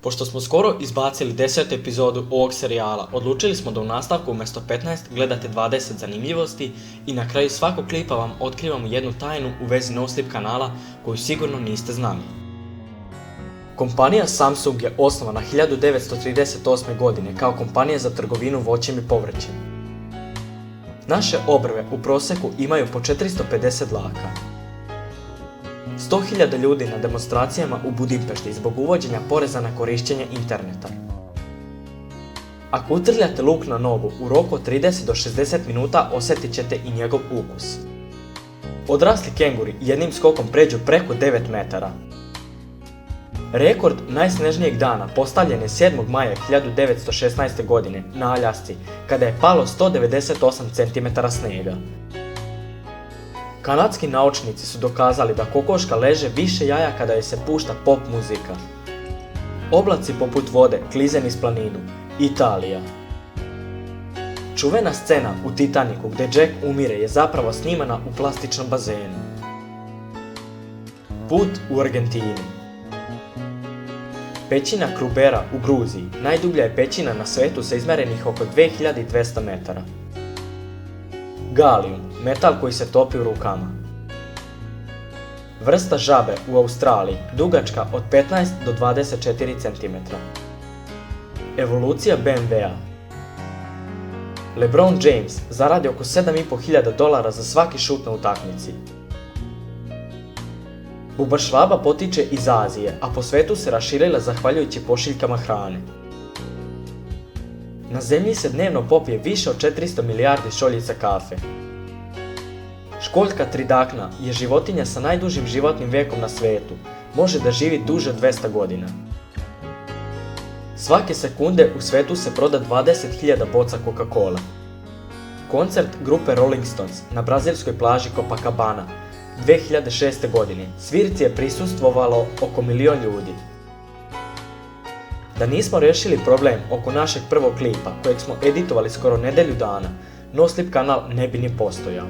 Pošto smo skoro izbacili 10. epizodu ovog serijala, odlučili smo da u nastavku umjesto 15 gledate 20 zanimljivosti i na kraju svakog klipa vam otkrivamo jednu tajnu u vezi NoSlip kanala koju sigurno niste znali. Kompanija Samsung je osnovana 1938. godine kao kompanija za trgovinu voćem i povrćem. Naše obrve u prosjeku imaju po 450 dlaka. 100.000 ljudi na demonstracijama u Budimpešti zbog uvođenja poreza na korištenje interneta. Ako utrljate luk na nogu, u roku od 30 do 60 minuta osjetit ćete i njegov ukus. Odrasli kenguri jednim skokom pređu preko 9 metara. Rekord najsnežnijeg dana postavljen je 7. maja 1916. godine na Aljasci, kada je palo 198 cm snijega. Kanadski naučnici su dokazali da kokoška leže više jaja kada joj se pušta pop muzika. Oblaci poput vode klize niz planinu. Italija. Čuvena scena u Titaniku gdje Jack umire je zapravo snimana u plastičnom bazenu. Put u Argentini. Pećina Krubera u Gruziji najdublja je pećina na svijetu sa izmjerenih oko 2200 metara. Galijum, metal koji se topi u rukama. Vrsta žabe u Australiji, dugačka od 15 do 24 cm. Evolucija BMW-a. LeBron James zaradi oko $7.500 za svaki šut na utakmici. Bubašvaba potiče iz Azije, a po svetu se raširila zahvaljujući pošiljkama hrane. Na zemlji se dnevno popije više od 400 milijardi šoljica kafe. Školjka tridakna je životinja sa najdužim životnim vijekom na svijetu. Može da živi duže od 200 godina. Svake sekunde u svijetu se proda 20.000 boca Coca-Cola. Koncert grupe Rolling Stones na brazilskoj plaži Copacabana 2006. godine svirci je prisustvovalo oko 1 milion ljudi. Da nismo riješili problem oko našeg prvog klipa, kojeg smo editovali skoro nedjelju dana, NoSlip kanal ne bi ni postojao.